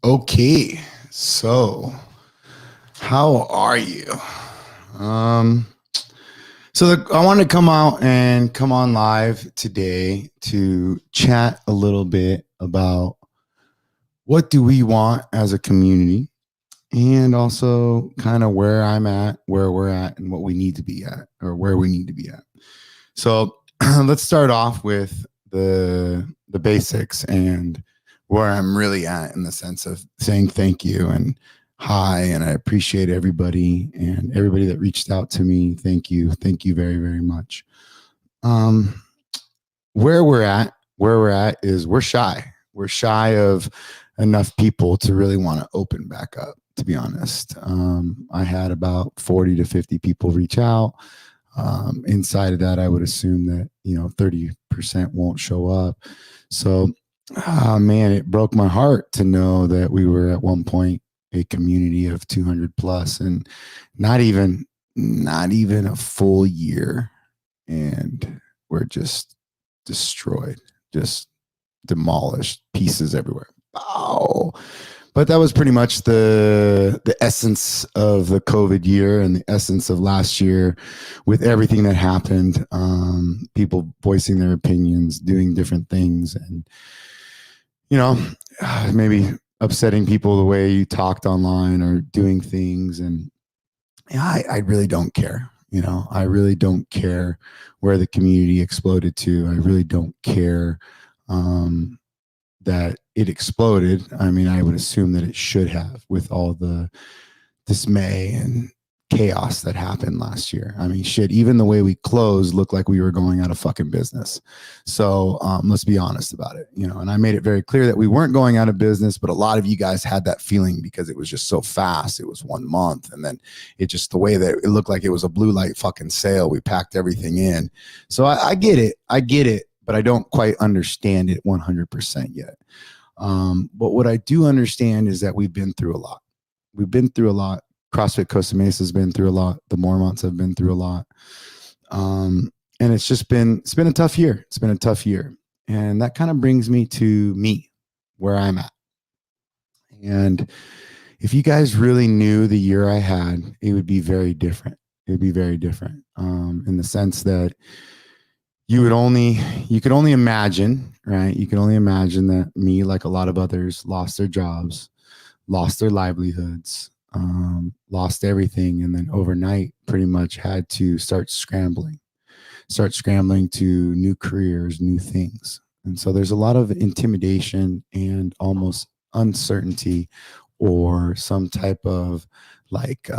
Okay, so how are you? Um, I wanted to come out and come on live today to chat a little bit about what do we want as a community, and also kind of where I'm at, where we're at, and what we need to be at, or where we need to be at. So let's start off with the basics and where I'm really at in the sense of saying thank you and hi, and I appreciate everybody that reached out to me. Thank you very very much. Um, where we're at is we're shy. We're shy of enough people to really want to open back up. To be honest, I had about 40 to 50 people reach out. Inside of that, I would assume that 30% won't show up. So, man, it broke my heart to know that we were at one point a community of 200 plus, and not even not even a full year, and we're just destroyed, just demolished, pieces everywhere. Oh, but that was pretty much the essence of the COVID year and the essence of last year, with everything that happened. People voicing their opinions, doing different things, and you know, maybe upsetting people the way you talked online or doing things. And I really don't care. I really don't care where the community exploded to. I really don't care. That it exploded. I mean, I would assume that it should have, with all the dismay and chaos that happened last year. I mean, shit, even the way we closed looked like we were going out of fucking business. So let's be honest about it, and I made it very clear that we weren't going out of business, but a lot of you guys had that feeling because it was just so fast. It was 1 month. And then it just, the way that it looked like it was a blue light fucking sale, we packed everything in. So I get it. I get it, but I don't quite understand it 100% yet. But what I do understand is that we've been through a lot. We've been through a lot. CrossFit Costa Mesa has been through a lot. The Mormonts have been through a lot. And it's been a tough year. It's been a tough year. And that kind of brings me to me, where I'm at. And if you guys really knew the year I had, it would be very different. It would be very different, in the sense that you could only imagine, right? You can only imagine that me, like a lot of others, lost their jobs, lost their livelihoods, lost everything, and then overnight pretty much had to start scrambling to new careers, new things. And so there's a lot of intimidation and almost uncertainty, or some type of like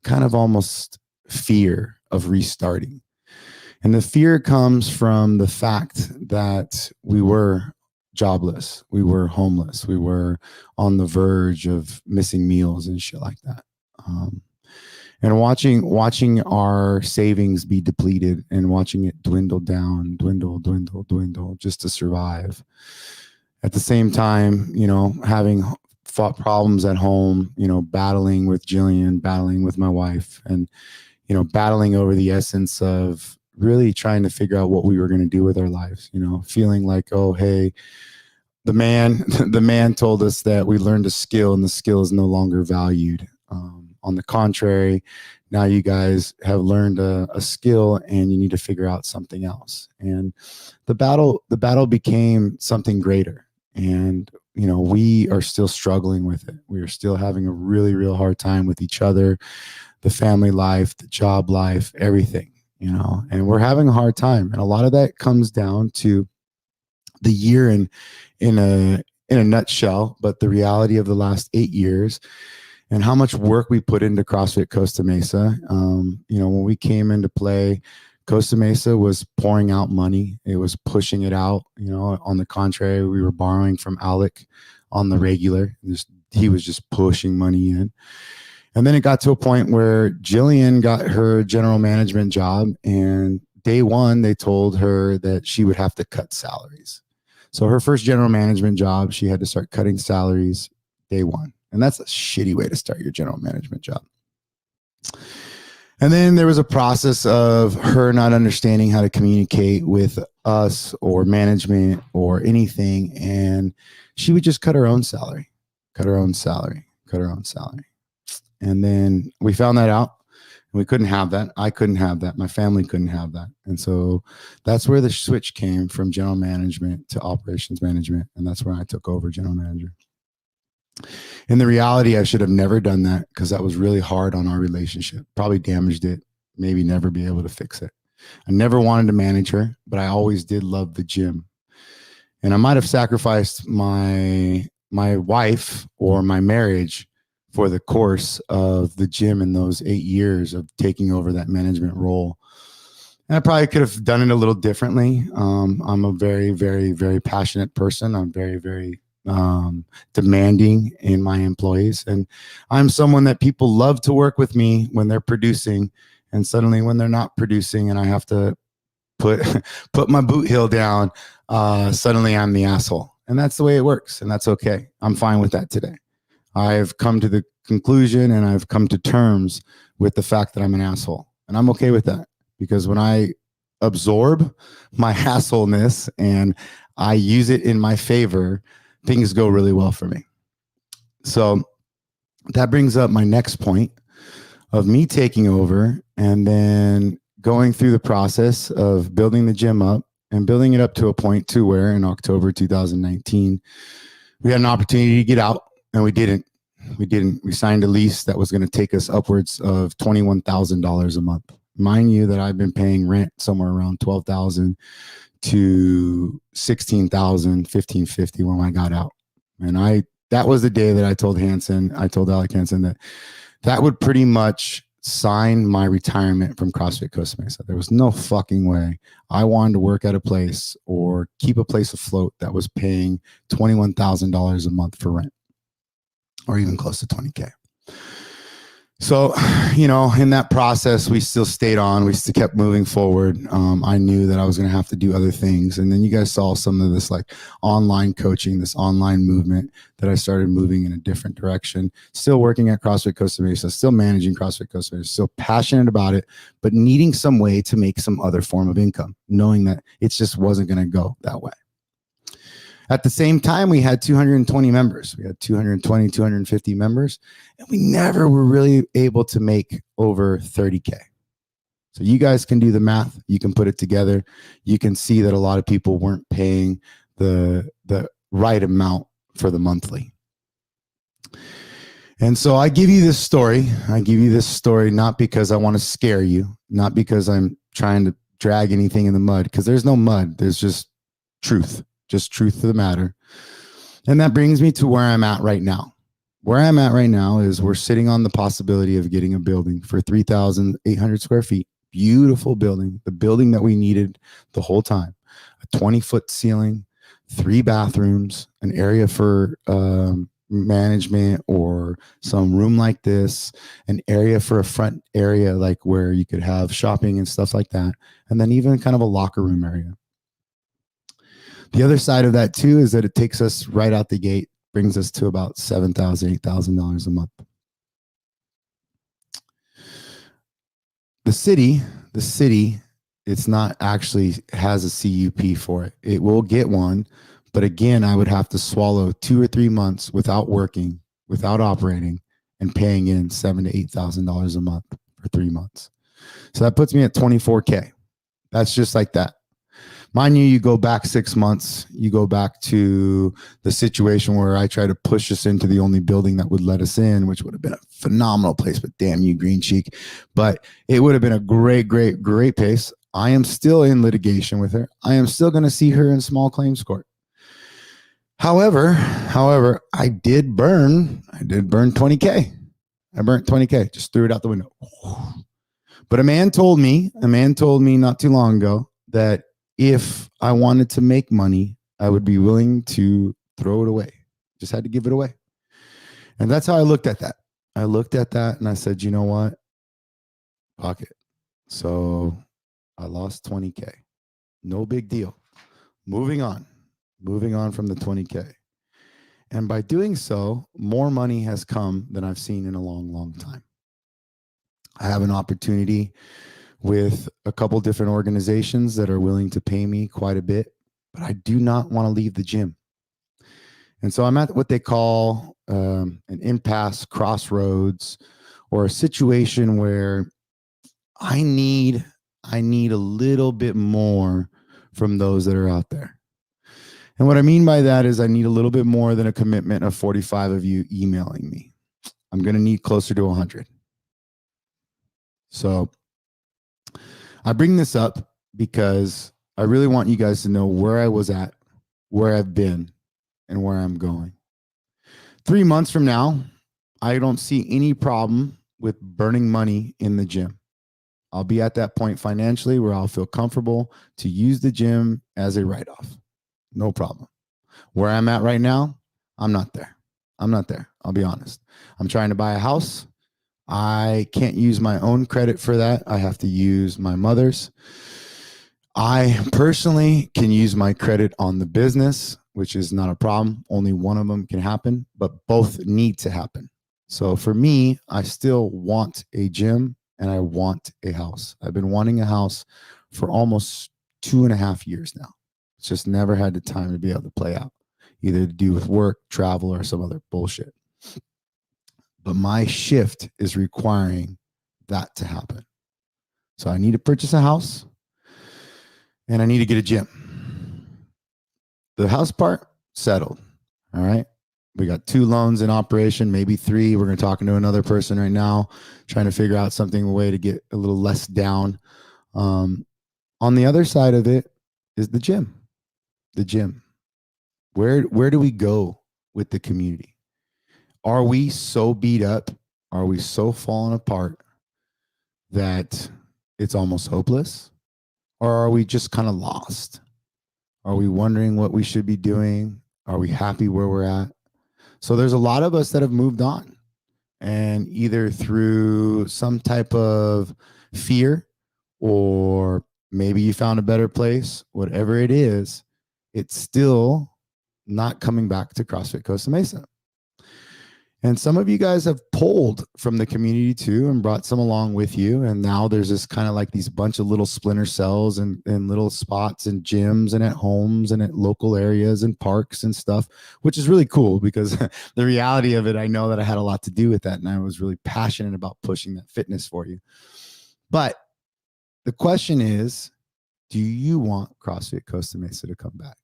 kind of almost fear of restarting. And the fear comes from the fact that we were jobless, we were homeless, we were on the verge of missing meals and shit like that. And watching our savings be depleted, and watching it dwindle down, dwindle, just to survive. At the same time, having fought problems at home, battling with Jillian, battling with my wife, and battling over the essence of really trying to figure out what we were going to do with our lives, feeling like, oh, hey, the man told us that we learned a skill, and the skill is no longer valued. On the contrary, now you guys have learned a skill, and you need to figure out something else. And the battle became something greater. And we are still struggling with it. We are still having a really real hard time with each other, the family life, the job life, everything. And we're having a hard time. And a lot of that comes down to the year in a nutshell, but the reality of the last 8 years and how much work we put into CrossFit Costa Mesa. When we came into play, Costa Mesa was pouring out money. It was pushing it out. On the contrary, we were borrowing from Alec on the regular. He was just pushing money in. And then it got to a point where Jillian got her general management job, and day one, they told her that she would have to cut salaries. So her first general management job, she had to start cutting salaries day one. And that's a shitty way to start your general management job. And then there was a process of her not understanding how to communicate with us or management or anything. And she would just cut her own salary. cut her own salary. And then we found that out. We couldn't have that. I couldn't have that. My family couldn't have that. And so that's where the switch came from general management to operations management. And that's where I took over general manager. In the reality, I should have never done that because that was really hard on our relationship. Probably damaged it, maybe never be able to fix it. I never wanted to manage her, but I always did love the gym. And I might have sacrificed my wife or my marriage for the course of the gym in those 8 years of taking over that management role. And I probably could have done it a little differently. I'm a very, very, very passionate person. I'm very, very demanding in my employees. And I'm someone that people love to work with me when they're producing. And suddenly when they're not producing and I have to put my boot heel down, suddenly I'm the asshole. And that's the way it works. And that's okay. I'm fine with that today. I've come to the conclusion and I've come to terms with the fact that I'm an asshole. And I'm okay with that because when I absorb my assholeness and I use it in my favor, things go really well for me. So that brings up my next point of me taking over and then going through the process of building the gym up and building it up to a point to where in October 2019, we had an opportunity to get out. And we didn't. We signed a lease that was going to take us upwards of $21,000 a month. Mind you that I've been paying rent somewhere around $12,000 to $16,000, $1,550 when I got out. And that was the day that I told Alec Hansen that would pretty much sign my retirement from CrossFit Costa Mesa. There was no fucking way I wanted to work at a place or keep a place afloat that was paying $21,000 a month for rent, or even close to 20K. So, in that process, we still stayed on. We still kept moving forward. I knew that I was going to have to do other things. And then you guys saw some of this like online coaching, this online movement that I started moving in a different direction. Still working at CrossFit Costa Mesa, still managing CrossFit Costa Mesa, still passionate about it, but needing some way to make some other form of income, knowing that it just wasn't going to go that way. At the same time, we had 220 members. We had 220, 250 members, and we never were really able to make over 30K. So you guys can do the math. You can put it together. You can see that a lot of people weren't paying the right amount for the monthly. And so I give you this story. Not because I want to scare you, not because I'm trying to drag anything in the mud, because there's no mud. There's just truth. Just truth of the matter. And that brings me to where I'm at right now. Where I'm at right now is we're sitting on the possibility of getting a building for 3,800 square feet. Beautiful building. The building that we needed the whole time. A 20-foot ceiling, 3 bathrooms, an area for management or some room like this, an area for a front area like where you could have shopping and stuff like that. And then even kind of a locker room area. The other side of that too is that it takes us right out the gate, brings us to about $7,000, $8,000 a month. The city, it's not actually has a CUP for it. It will get one, but again, I would have to swallow 2 or 3 months without working, without operating, and paying in $7,000 to $8,000 a month for 3 months. So that puts me at 24K. That's just like that. Mind you, you go back 6 months, you go back to the situation where I tried to push us into the only building that would let us in, which would have been a phenomenal place, but damn you, Green Cheek. But it would have been a great, great, great place. I am still in litigation with her. I am still going to see her in small claims court. However, I did burn 20K. I burnt 20K, just threw it out the window. But a man told me not too long ago that if I wanted to make money, I would be willing to throw it away. Just had to give it away. And that's how I looked at that. I looked at that and I said, you know what? Fuck it. So I lost 20K. No big deal. Moving on from the 20K. And by doing so, more money has come than I've seen in a long, long time. I have an opportunity with a couple different organizations that are willing to pay me quite a bit, but I do not want to leave the gym. And so I'm at what they call an impasse, crossroads, or a situation where I need a little bit more from those that are out there. And what I mean by that is I need a little bit more than a commitment of 45 of you emailing me. I'm going to need closer to 100. So I bring this up because I really want you guys to know where I was at, where I've been, and where I'm going. 3 months from now, I don't see any problem with burning money in the gym. I'll be at that point financially where I'll feel comfortable to use the gym as a write-off. No problem. Where I'm at right now, I'm not there. I'll be honest. I'm trying to buy a house. I can't use my own credit for that. I have to use my mother's. I personally can use my credit on the business, which is not a problem. Only one of them can happen, but both need to happen. So for me, I still want a gym and I want a house. I've been wanting a house for almost 2.5 years now. It's just never had the time to be able to play out, either to do with work, travel, or some other bullshit. But my shift is requiring that to happen. So I need to purchase a house and I need to get a gym. The house part, settled. All right. We got 2 loans in operation, maybe 3. We're going to talk to another person right now, trying to figure out something, a way to get a little less down. On the other side of it is the gym. The gym. Where do we go with the community? Are we so beat up? Are we so fallen apart that it's almost hopeless? Or are we just kind of lost? Are we wondering what we should be doing? Are we happy where we're at? So there's a lot of us that have moved on, and either through some type of fear, or maybe you found a better place, whatever it is, it's still not coming back to CrossFit Costa Mesa. And some of you guys have pulled from the community too and brought some along with you. And now there's this kind of like these bunch of little splinter cells and little spots and gyms and at homes and at local areas and parks and stuff, which is really cool because the reality of it, I know that I had a lot to do with that. And I was really passionate about pushing that fitness for you. But the question is, do you want CrossFit Costa Mesa to come back?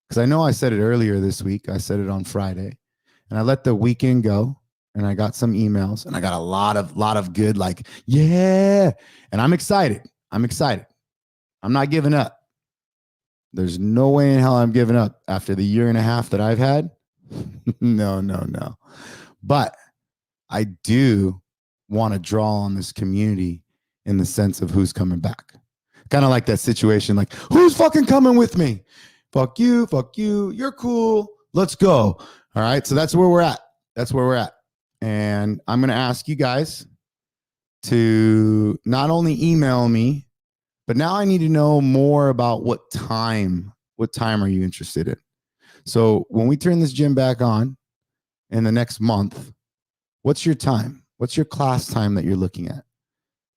Because I know I said it earlier this week. I said it on Friday. And I let the weekend go and I got some emails and I got a lot of good, like, yeah. And I'm excited. I'm not giving up. There's no way in hell I'm giving up after the 1.5 years that I've had. No. But I do want to draw on this community in the sense of who's coming back. Kind of like that situation, like, who's fucking coming with me? Fuck you. You're cool. Let's go. All right. So that's where we're at. And I'm going to ask you guys to not only email me, but now I need to know more about what time are you interested in? So when we turn this gym back on in the next month, what's your time? What's your class time that you're looking at?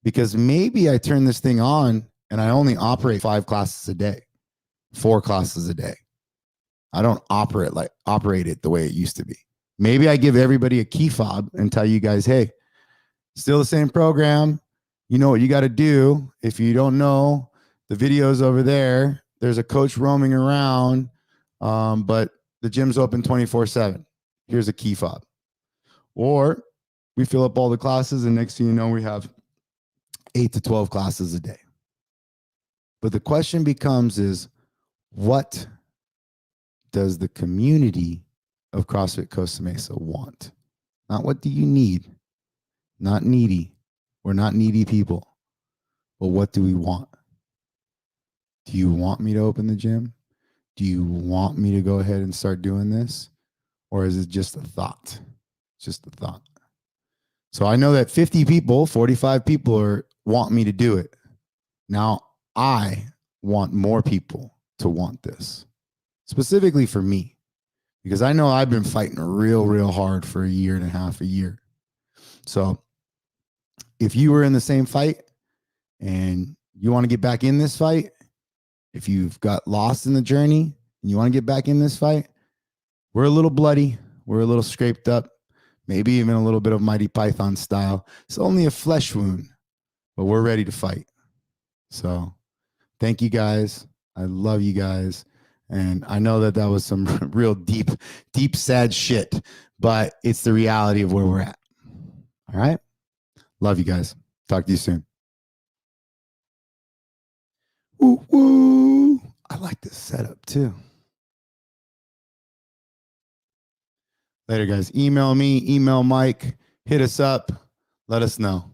Because maybe I turn this thing on and I only operate 5 classes a day, 4 classes a day. I don't operate it the way it used to be. Maybe I give everybody a key fob and tell you guys, hey, still the same program. You know what you got to do. If you don't know, the video's over there. There's a coach roaming around, but the gym's open 24/7. Here's a key fob. Or we fill up all the classes, and next thing you know, we have 8 to 12 classes a day. But the question becomes is, what does the community of CrossFit Costa Mesa want? Not what do you need? Not needy. We're not needy people. But what do we want? Do you want me to open the gym? Do you want me to go ahead and start doing this? Or is it just a thought? Just a thought. So I know that 50 people, 45 people want me to do it. Now I want more people to want this. Specifically for me, because I know I've been fighting real hard for 1.5 years. So if you were in the same fight and you want to get back in this fight, if you've got lost in the journey and you want to get back in this fight, We're a little bloody. We're a little scraped up. Maybe even a little bit of Mighty Python style. It's only a flesh wound, but we're ready to fight. So thank you guys. I love you guys. And I know that was some real deep, sad shit, but it's the reality of where we're at. All right. Love you guys. Talk to you soon. Woo, woo. I like this setup too. Later, guys. Email me, email Mike, hit us up, let us know.